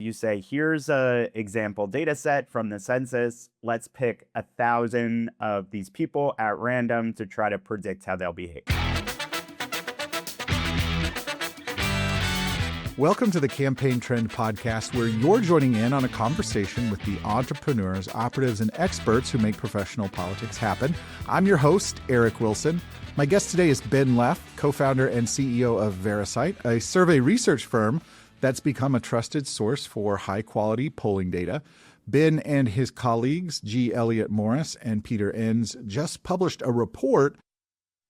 you say, here's a example data set from the census. Let's pick 1,000 of these people at random to try to predict how they'll behave. Welcome to the Campaign Trend Podcast, where you're joining in on a conversation with the entrepreneurs, operatives, and experts who make professional politics happen. I'm your host, Eric Wilson. My guest today is Ben Leff, co-founder and CEO of Verasight, a survey research firm that's become a trusted source for high-quality polling data. Ben and his colleagues, G. Elliott Morris and Peter Enns, just published a report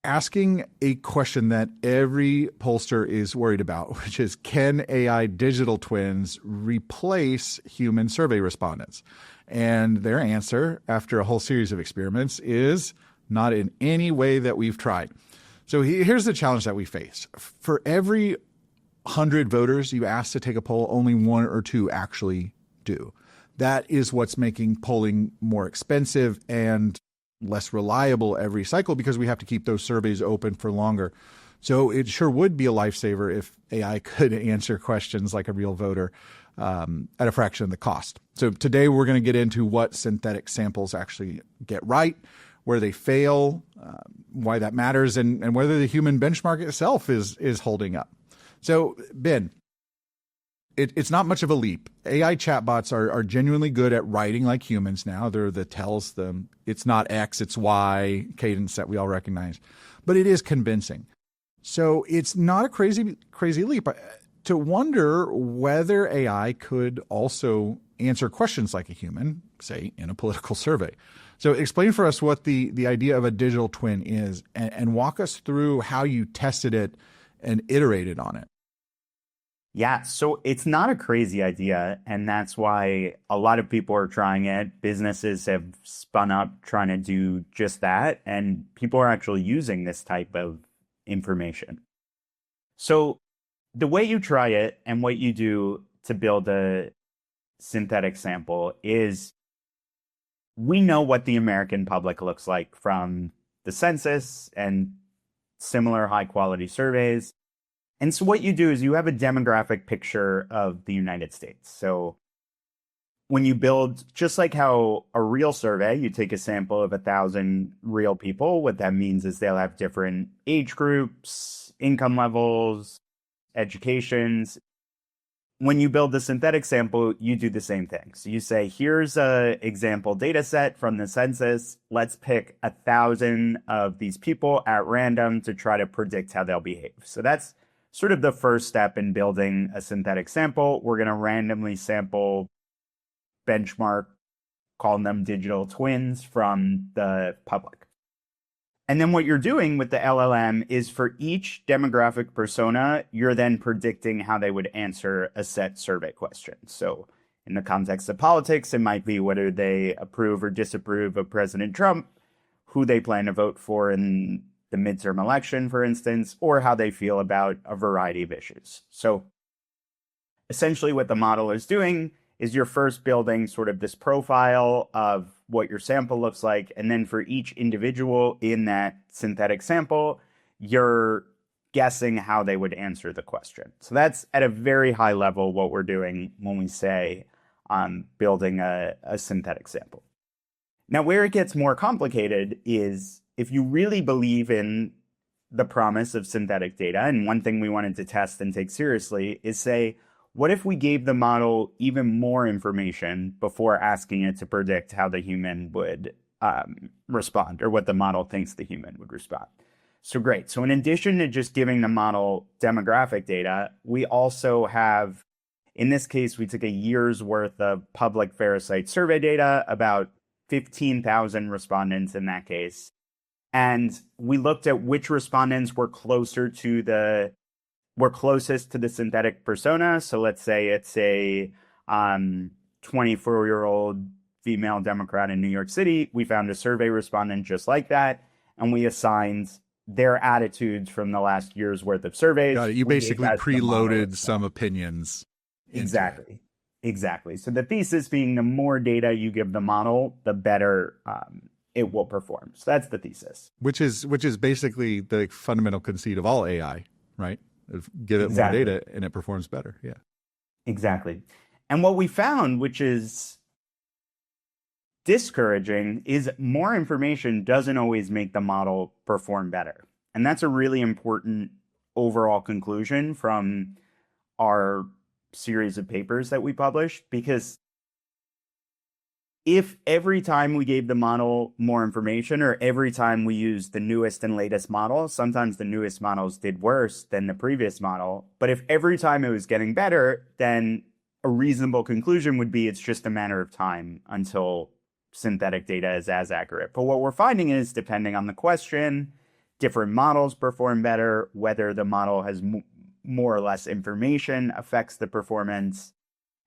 asking a question that every pollster is worried about, which is, can AI digital twins replace human survey respondents? And their answer, after a whole series of experiments, is not in any way that we've tried. So here's the challenge that we face. For every 100 voters you ask to take a poll, only one or two actually do. That is what's making polling more expensive and less reliable every cycle, because we have to keep those surveys open for longer. So it sure would be a lifesaver if AI could answer questions like a real voter at a fraction of the cost. So today we're going to get into what synthetic samples actually get right, where they fail, why that matters, and whether the human benchmark itself is holding up. So Ben, it's not much of a leap. AI chatbots are genuinely good at writing like humans now. They're the tells them it's not X, it's Y cadence that we all recognize. But it is convincing. So it's not a crazy leap to wonder whether AI could also answer questions like a human, say, in a political survey. So explain for us what the idea of a digital twin is, and walk us through how you tested it and iterated on it. Yeah, so it's not a crazy idea, and that's why a lot of people are trying it. Businesses have spun up trying to do just that, and people are actually using this type of information. So the way you try it and what you do to build a synthetic sample is, we know what the American public looks like from the census and similar high-quality surveys. And so what you do is you have a demographic picture of the United States. So when you build, just like how a real survey, you take a sample of 1,000 real people, what that means is they'll have different age groups, income levels, educations. When you build the synthetic sample, you do the same thing. So you say, here's a example data set from the census. Let's pick 1,000 of these people at random to try to predict how they'll behave. So that's sort of the first step in building a synthetic sample. We're going to randomly sample, benchmark, call them digital twins from the public. And then what you're doing with the LLM is, for each demographic persona, you're then predicting how they would answer a set survey question. So in the context of politics, it might be whether they approve or disapprove of President Trump, who they plan to vote for in the midterm election, for instance, or how they feel about a variety of issues. So essentially what the model is doing is you're first building sort of this profile of what your sample looks like. And then for each individual in that synthetic sample, you're guessing how they would answer the question. So that's at a very high level what we're doing when we say building a synthetic sample. Now, where it gets more complicated is, if you really believe in the promise of synthetic data, and one thing we wanted to test and take seriously is, say, what if we gave the model even more information before asking it to predict how the human would respond, or what the model thinks the human would respond? So great. So in addition to just giving the model demographic data, we also have, in this case, we took a year's worth of public Verasight survey data, about 15,000 respondents in that case. And we looked at which respondents were closest to the synthetic persona. So let's say it's a 24-year-old female Democrat in New York City. We found a survey respondent just like that, and we assigned their attitudes from the last year's worth of surveys. Got it. You basically preloaded some opinions. Exactly. So the thesis being, the more data you give the model, the better it will perform. So that's the thesis. Which is basically the fundamental conceit of all AI, right? Give it more data and it performs better. Yeah. Exactly. And what we found, which is discouraging, is more information doesn't always make the model perform better. And that's a really important overall conclusion from our series of papers that we published, because if every time we gave the model more information, or every time we used the newest and latest model, sometimes the newest models did worse than the previous model. But if every time it was getting better, then a reasonable conclusion would be it's just a matter of time until synthetic data is as accurate. But what we're finding is, depending on the question, different models perform better. Whether the model has more or less information affects the performance.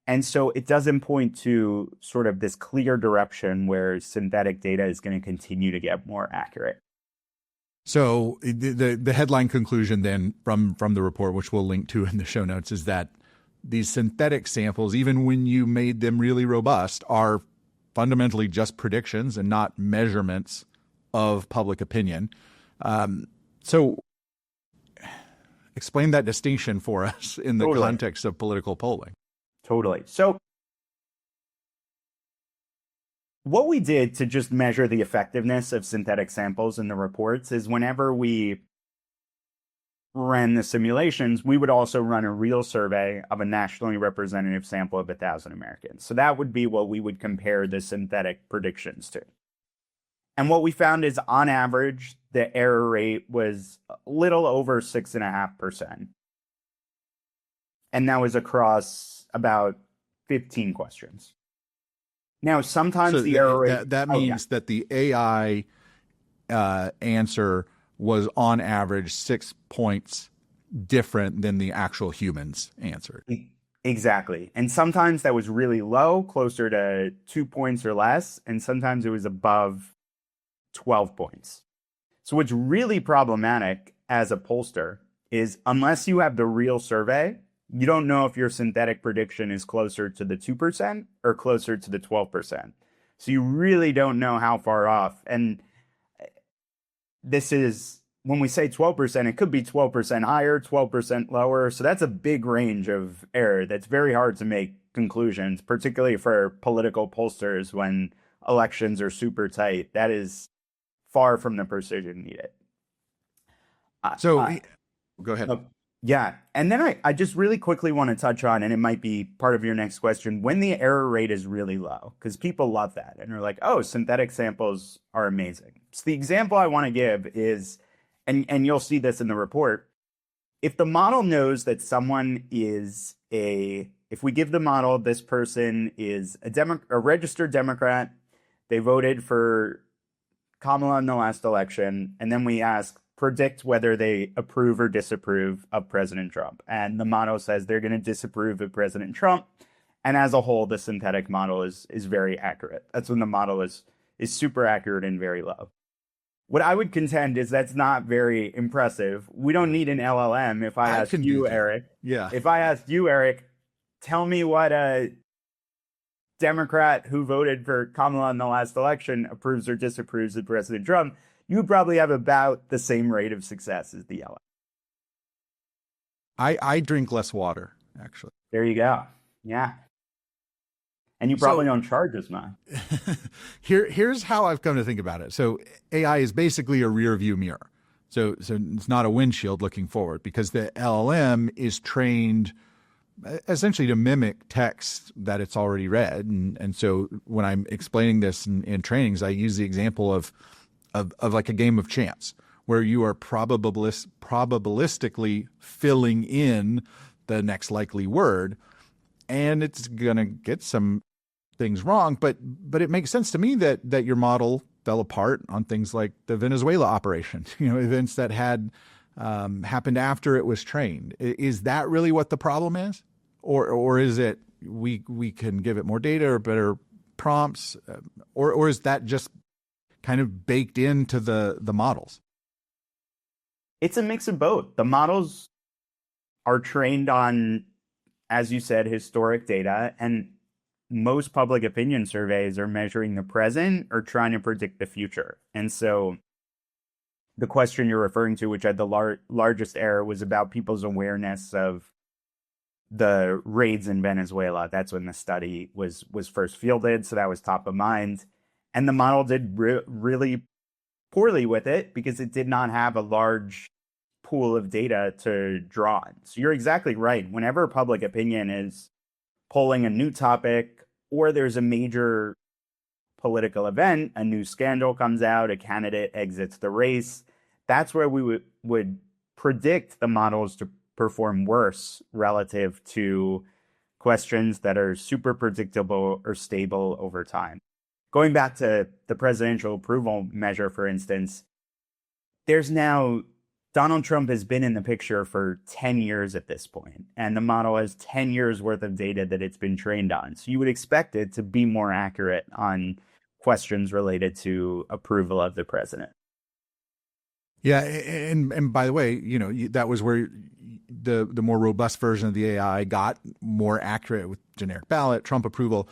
And so it doesn't point to sort of this clear direction where synthetic data is going to continue to get more accurate. So the headline conclusion then from the report, which we'll link to in the show notes, is that these synthetic samples, even when you made them really robust, are fundamentally just predictions and not measurements of public opinion. So explain that distinction for us in the context of political polling. Totally. So what we did to just measure the effectiveness of synthetic samples in the reports is, whenever we ran the simulations, we would also run a real survey of a nationally representative sample of 1,000 Americans. So that would be what we would compare the synthetic predictions to. And what we found is, on average, the error rate was a little over 6.5%. And that was across about 15 questions. Now, sometimes the error rate... That means that the AI answer was on average 6 points different than the actual humans answered. Exactly. And sometimes that was really low, closer to 2 points or less, and sometimes it was above 12 points. So what's really problematic as a pollster is, unless you have the real survey, you don't know if your synthetic prediction is closer to the 2% or closer to the 12%. So you really don't know how far off. And this is, when we say 12%, it could be 12% higher, 12% lower. So that's a big range of error. That's very hard to make conclusions, particularly for political pollsters when elections are super tight. That is far from the precision needed. Go ahead. Yeah. And then I just really quickly want to touch on, and it might be part of your next question, when the error rate is really low, because people love that. And they're like, oh, synthetic samples are amazing. So the example I want to give is, and you'll see this in the report, if the model knows that someone is if we give the model, this person is a registered Democrat, they voted for Kamala in the last election, and then we ask, predict whether they approve or disapprove of President Trump. And the model says they're going to disapprove of President Trump. And as a whole, the synthetic model is very accurate. That's when the model is super accurate and very low. What I would contend is that's not very impressive. We don't need an LLM. If I asked you, Eric, if I asked you, Eric, tell me what a Democrat who voted for Kamala in the last election approves or disapproves of President Trump, you would probably have about the same rate of success as the LLM. I drink less water, actually. There you go. Yeah. And you probably don't charge as much. Here's how I've come to think about it. So AI is basically a rear view mirror. So it's not a windshield looking forward, because the LLM is trained essentially to mimic text that it's already read. And so when I'm explaining this in trainings, I use the example of like a game of chance, where you are probabilistically filling in the next likely word, and it's going to get some things wrong. But it makes sense to me that your model fell apart on things like the Venezuela operation, events that had happened after it was trained. Is that really what the problem is? Or is it we can give it more data or better prompts? Or is that just kind of baked into the models? It's a mix of both. The models are trained on, as you said, historic data, and most public opinion surveys are measuring the present or trying to predict the future. And so the question you're referring to, which had the largest error, was about people's awareness of the raids in Venezuela. That's when the study was first fielded, so that was top of mind. And the model did really poorly with it because it did not have a large pool of data to draw on. So you're exactly right. Whenever public opinion is polling a new topic or there's a major political event, a new scandal comes out, a candidate exits the race, that's where we would predict the models to perform worse relative to questions that are super predictable or stable over time. Going back to the presidential approval measure, for instance, there's now Donald Trump has been in the picture for 10 years at this point, and the model has 10 years worth of data that it's been trained on. So you would expect it to be more accurate on questions related to approval of the president. Yeah, and by the way, that was where the more robust version of the AI got more accurate with generic ballot, Trump approval.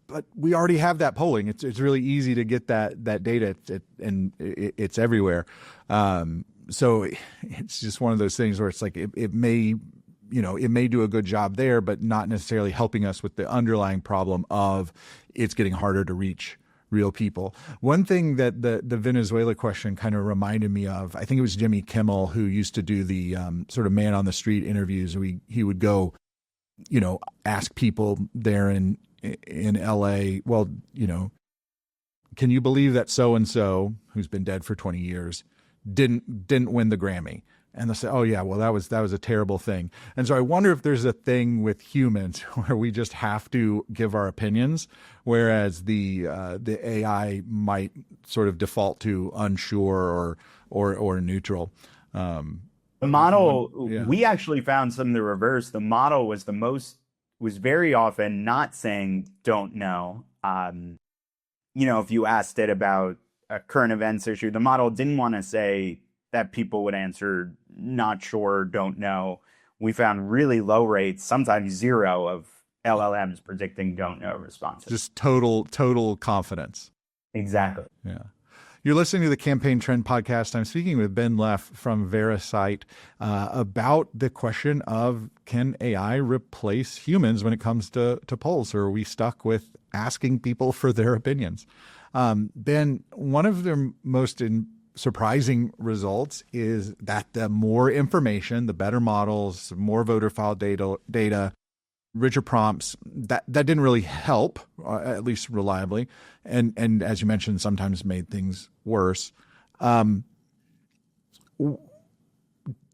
But we already have that polling. It's really easy to get that data, and it's everywhere. So it's just one of those things where it's like it may do a good job there, but not necessarily helping us with the underlying problem of it's getting harder to reach real people. One thing that the Venezuela question kind of reminded me of, I think it was Jimmy Kimmel who used to do the sort of man on the street interviews. He would go, ask people there in LA, well, can you believe that so-and-so, who's been dead for 20 years, didn't win the Grammy? And they'll say, oh yeah, well, that was a terrible thing. And so I wonder if there's a thing with humans where we just have to give our opinions, whereas the AI might sort of default to unsure or neutral. The model, Yeah. We actually found some of the reverse. The model was very often not saying don't know. If you asked it about a current events issue, the model didn't want to say that people would answer not sure, don't know. We found really low rates, sometimes zero, of LLMs predicting don't know responses. Just total confidence. Exactly. Yeah. You're listening to the Campaign Trend Podcast. I'm speaking with Ben Leff from Verasight about the question of, can AI replace humans when it comes to polls, or are we stuck with asking people for their opinions? Ben, one of the most surprising results is that the more information, the better models, more voter file data, richer prompts, that didn't really help, at least reliably. And as you mentioned, sometimes made things worse. Can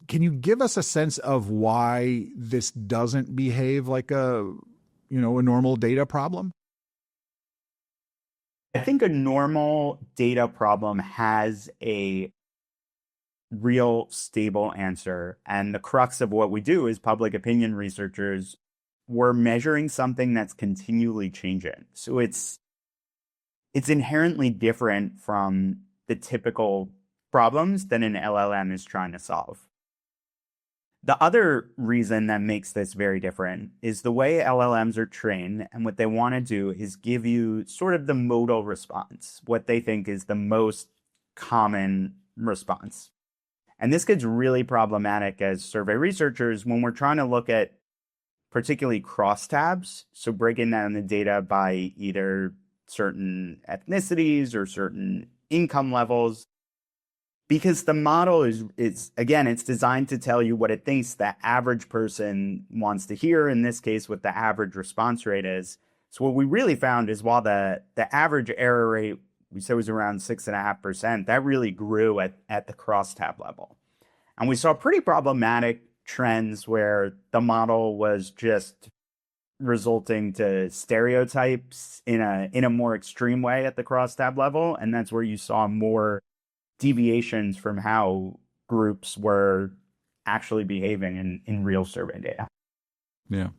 you give us a sense of why this doesn't behave like a normal data problem? I think a normal data problem has a real stable answer. And the crux of what we do as public opinion researchers, we're measuring something that's continually changing. So it's inherently different from the typical problems that an LLM is trying to solve. The other reason that makes this very different is the way LLMs are trained, and what they want to do is give you sort of the modal response, what they think is the most common response. And this gets really problematic as survey researchers when we're trying to look at particularly crosstabs, so breaking down the data by either certain ethnicities or certain income levels. Because the model is again, it's designed to tell you what it thinks the average person wants to hear, in this case, what the average response rate is. So what we really found is while the average error rate, we said, was around 6.5%, that really grew at the crosstab level. And we saw pretty problematic trends where the model was just resulting to stereotypes in a more extreme way at the crosstab level. And that's where you saw more deviations from how groups were actually behaving in real survey data. Yeah.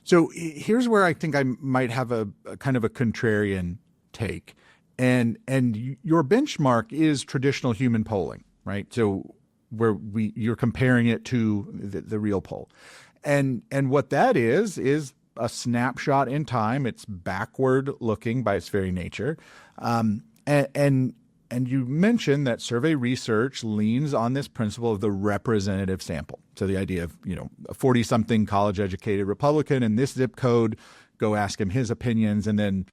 So here's where I think I might have a kind of a contrarian take. And your benchmark is traditional human polling, right? So where you're comparing it to the real poll. And what that is a snapshot in time. It's backward looking by its very nature. And And you mentioned that survey research leans on this principle of the representative sample. So the idea of, a 40-something college-educated Republican in this zip code, go ask him his opinions, and then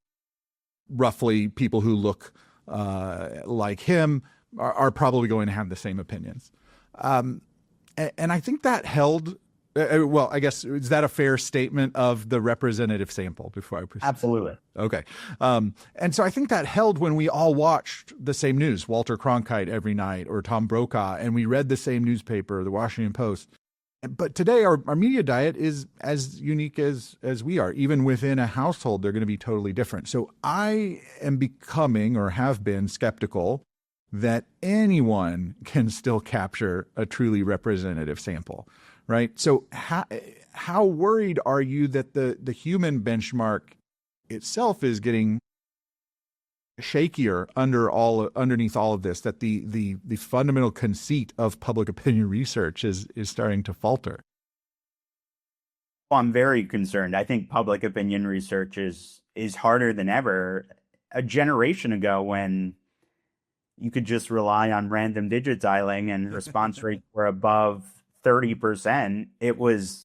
roughly people who look like him are probably going to have the same opinions. And I think that held, well, I guess, is that a fair statement of the representative sample before I proceed? Absolutely. Okay. And so I think that held when we all watched the same news, Walter Cronkite every night or Tom Brokaw, and we read the same newspaper, the Washington Post. But today our media diet is as unique as we are. Even within a household, they're going to be totally different. So I am becoming, or have been, skeptical that anyone can still capture a truly representative sample, right? So how worried are you that the human benchmark itself is getting shakier underneath all of this, that the fundamental conceit of public opinion research is starting to falter? Well, I'm very concerned. I think public opinion research is harder than ever. A generation ago, when you could just rely on random digit dialing and response rates were above 30%, it was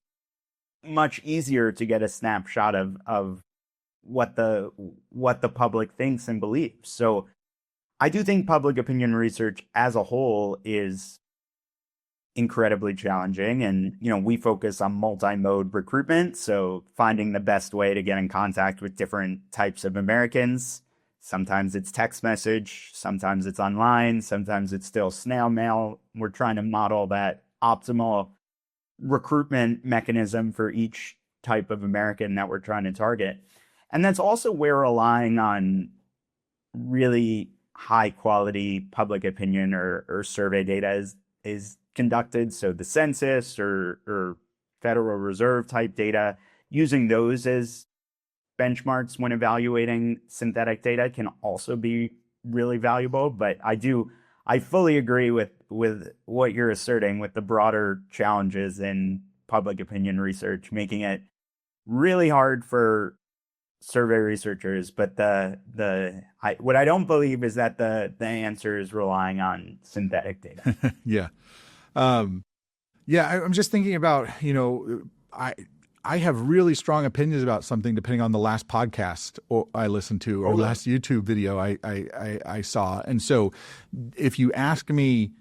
much easier to get a snapshot of what the public thinks and believes. So I do think public opinion research as a whole is incredibly challenging. And, we focus on multi-mode recruitment. So finding the best way to get in contact with different types of Americans. Sometimes it's text message, sometimes it's online, sometimes it's still snail mail. We're trying to model that optimal recruitment mechanism for each type of American that we're trying to target. And that's also where relying on really high quality public opinion or survey data is conducted. So the census or Federal Reserve type data, using those as benchmarks when evaluating synthetic data can also be really valuable. But I fully agree with what you're asserting with the broader challenges in public opinion research, making it really hard for survey researchers. But what I don't believe is that the answer is relying on synthetic data. Yeah. I'm just thinking about, I have really strong opinions about something depending on the last podcast I listened to or last YouTube video I saw. And so if you ask me,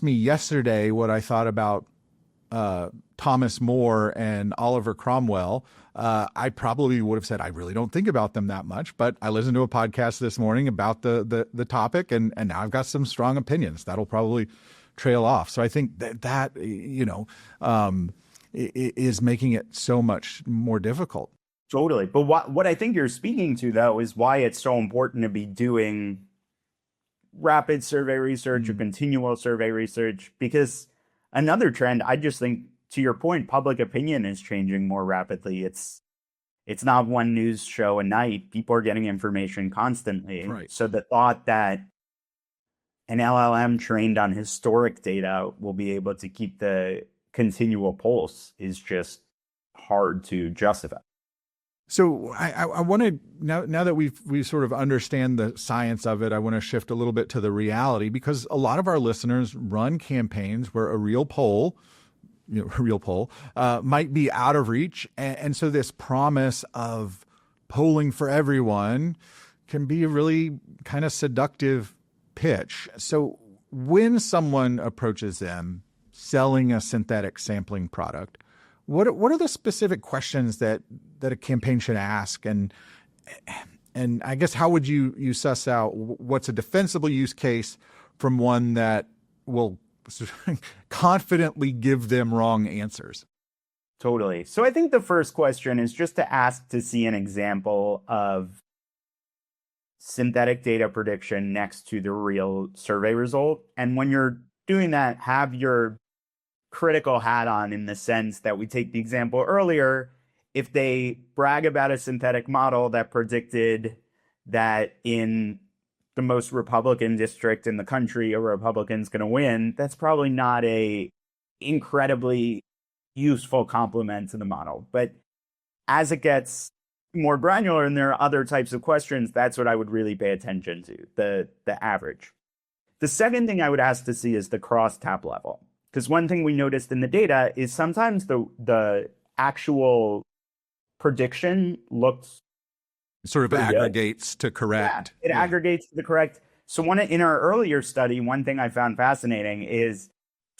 yesterday what I thought about Thomas More and Oliver Cromwell, I probably would have said, I really don't think about them that much, but I listened to a podcast this morning about the topic, and now I've got some strong opinions. That'll probably trail off. So I think that is making it so much more difficult. Totally. But what I think you're speaking to, though, is why it's so important to be doing rapid survey research or continual survey research, because another trend, I just think, to your point, public opinion is changing more rapidly. It's not one news show a night. People are getting information constantly. Right. So the thought that an LLM trained on historic data will be able to keep the continual pulse is just hard to justify. So I want to, now that we sort of understand the science of it, I want to shift a little bit to the reality, because a lot of our listeners run campaigns where a real poll might be out of reach. And so this promise of polling for everyone can be a really kind of seductive pitch. So when someone approaches them selling a synthetic sampling product, what are the specific questions that a campaign should ask? And I guess how would you suss out what's a defensible use case from one that will confidently give them wrong answers? Totally. So I think the first question is just to ask to see an example of synthetic data prediction next to the real survey result. And when you're doing that, have your critical hat on, in the sense that we take the example earlier. If they brag about a synthetic model that predicted that in the most Republican district in the country, a Republican's going to win, that's probably not a incredibly useful compliment to the model. But as it gets more granular and there are other types of questions, that's what I would really pay attention to, the average. The second thing I would ask to see is the crosstab level. Because one thing we noticed in the data is sometimes the actual prediction looks Sort of pretty good. aggregates to correct. Yeah, it aggregates to the correct. So in our earlier study, one thing I found fascinating is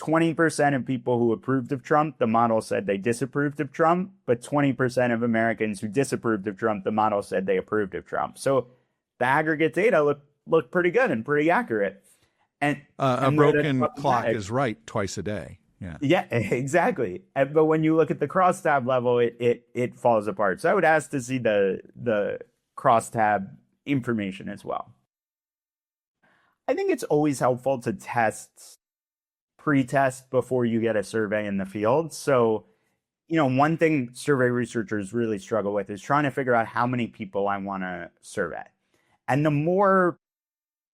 20% of people who approved of Trump, the model said they disapproved of Trump, but 20% of Americans who disapproved of Trump, the model said they approved of Trump. So the aggregate data looked pretty good and pretty accurate. And a broken clock is right twice a day. Yeah. Yeah, exactly. But when you look at the crosstab level, it falls apart. So I would ask to see the crosstab information as well. I think it's always helpful to pre-test before you get a survey in the field. So, one thing survey researchers really struggle with is trying to figure out how many people I want to survey. And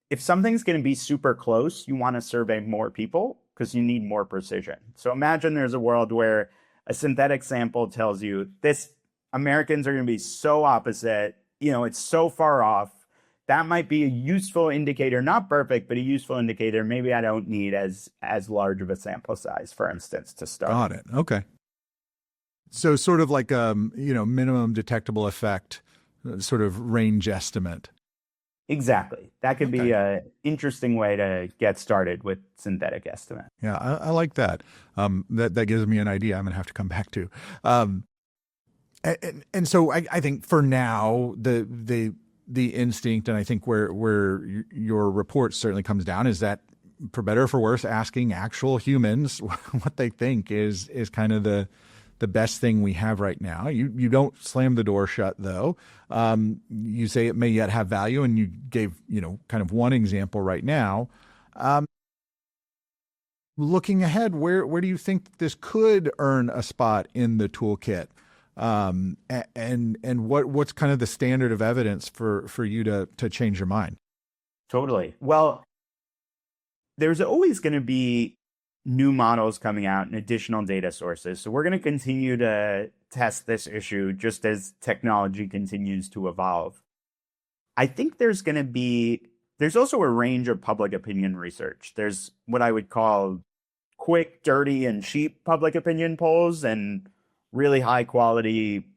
if something's going to be super close, you want to survey more people because you need more precision. So imagine there's a world where a synthetic sample tells you Americans are going to be so opposite, it's so far off. That might be a useful indicator, not perfect, but a useful indicator. Maybe I don't need as large of a sample size, for instance, to start. Got it. Okay. So sort of like minimum detectable effect, sort of range estimate. Exactly. That could be an interesting way to get started with synthetic estimate. Yeah, I like that. That gives me an idea I'm going to have to come back to. And so I think for now, the instinct, and I think where your report certainly comes down, is that for better or for worse, asking actual humans what they think is kind of the best thing we have right now. You don't slam the door shut, though. You say it may yet have value, and you gave kind of one example right now. Looking ahead, where do you think this could earn a spot in the toolkit? And what's kind of the standard of evidence for you to change your mind? Totally. Well, there's always going to be new models coming out and additional data sources. So we're going to continue to test this issue just as technology continues to evolve. I think there's also a range of public opinion research. There's what I would call quick, dirty, and cheap public opinion polls, and really high quality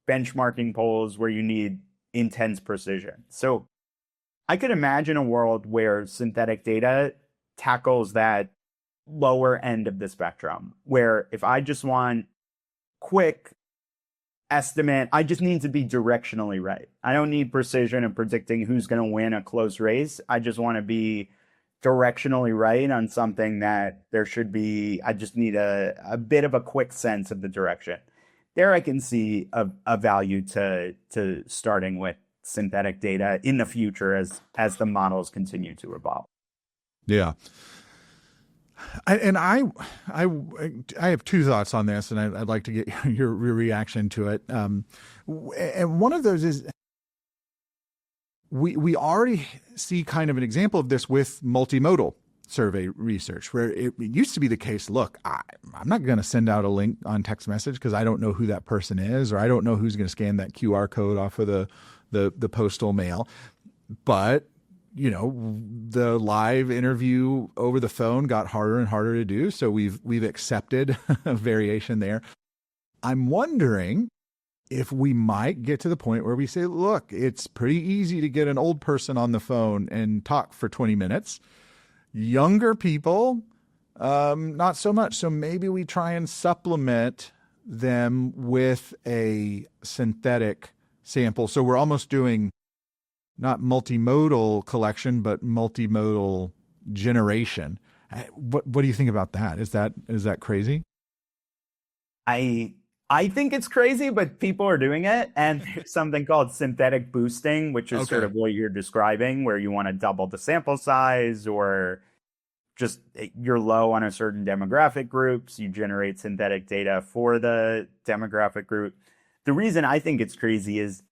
benchmarking polls where you need intense precision. So I could imagine a world where synthetic data tackles that lower end of the spectrum, where if I just want quick estimate, I just need to be directionally right. I don't need precision in predicting who's going to win a close race. I just want to be directionally right on something that I just need a bit of a quick sense of the direction. There I can see a value to starting with synthetic data in the future as the models continue to evolve. Yeah. I have two thoughts on this, and I'd like to get your reaction to it. And one of those is we already see kind of an example of this with multimodal survey research, where it used to be the case, look, I'm not going to send out a link on text message because I don't know who that person is, or I don't know who's going to scan that QR code off of the postal mail. But the live interview over the phone got harder and harder to do. So we've accepted a variation there. I'm wondering if we might get to the point where we say, look, it's pretty easy to get an old person on the phone and talk for 20 minutes. Younger people, not so much. So maybe we try and supplement them with a synthetic sample. So we're almost doing not multimodal collection, but multimodal generation. What do you think about that? Is that crazy? I think it's crazy, but people are doing it. And there's something called synthetic boosting, which is sort of what you're describing, where you want to double the sample size, or just you're low on a certain demographic group, so you generate synthetic data for the demographic group. The reason I think it's crazy is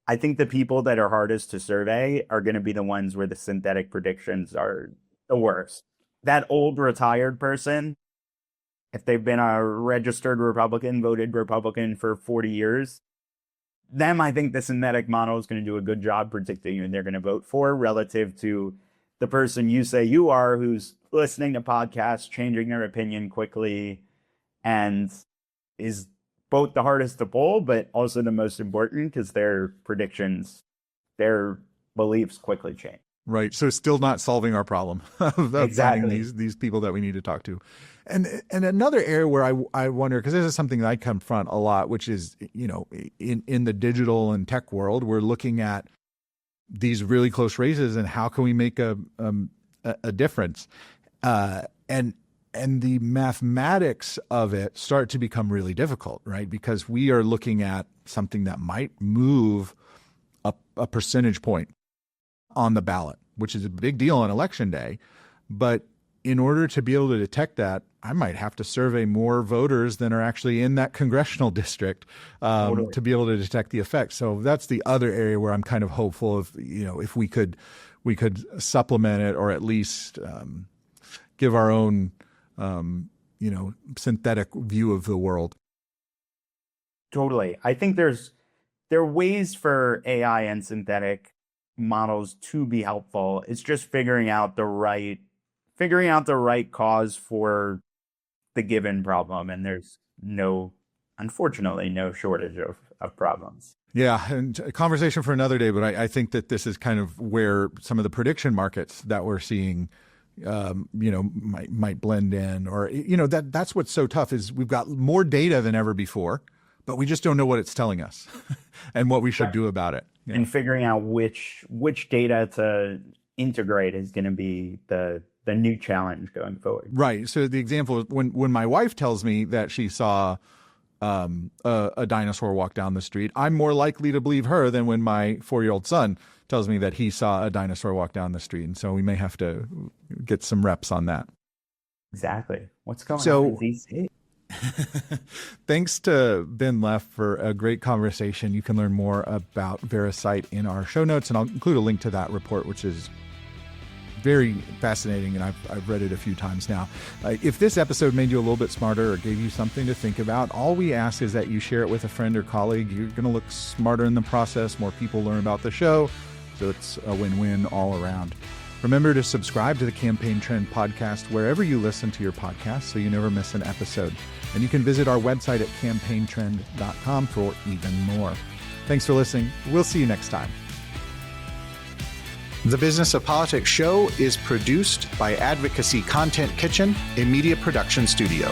I think the people that are hardest to survey are going to be the ones where the synthetic predictions are the worst. That old retired person, if they've been a registered Republican, voted Republican for 40 years, them, I think the synthetic model is going to do a good job predicting who they're going to vote for relative to the person you say you are, who's listening to podcasts, changing their opinion quickly, and is both the hardest to pull, but also the most important because their predictions, their beliefs quickly change. Right. So still not solving our problem of Exactly. finding these people that we need to talk to. And another area where I wonder, because this is something that I confront a lot, which is, in the digital and tech world, we're looking at these really close races and how can we make a difference? And the mathematics of it start to become really difficult, right? Because we are looking at something that might move a percentage point on the ballot, which is a big deal on election day. But in order to be able to detect that, I might have to survey more voters than are actually in that congressional district to be able to detect the effect. So that's the other area where I'm kind of hopeful of, if we could supplement it, or at least give our own, synthetic view of the world. Totally. I think there are ways for AI and synthetic models to be helpful. It's just figuring out the right cause for the given problem. And there's unfortunately, no shortage of problems. Yeah, and a conversation for another day, but I think that this is kind of where some of the prediction markets that we're seeing, might blend in, or, that's what's so tough is we've got more data than ever before, but we just don't know what it's telling us and what we should do about it. Yeah. And figuring out which data to integrate is going to be the new challenge going forward. Right. So the example is when my wife tells me that she saw a dinosaur walk down the street, I'm more likely to believe her than when my 4-year-old son tells me that he saw a dinosaur walk down the street. And so we may have to get some reps on that. Exactly. What's going on in DC? Thanks to Ben Leff for a great conversation. You can learn more about Verasight in our show notes, and I'll include a link to that report, which is very fascinating, and I've read it a few times now. If this episode made you a little bit smarter or gave you something to think about, all we ask is that you share it with a friend or colleague. You're going to look smarter in the process. More people learn about the show, so it's a win-win all around. Remember to subscribe to the Campaign Trend podcast wherever you listen to your podcast so you never miss an episode. And you can visit our website at campaigntrend.com for even more. Thanks for listening. We'll see you next time. The Business of Politics show is produced by Advocacy Content Kitchen, a media production studio.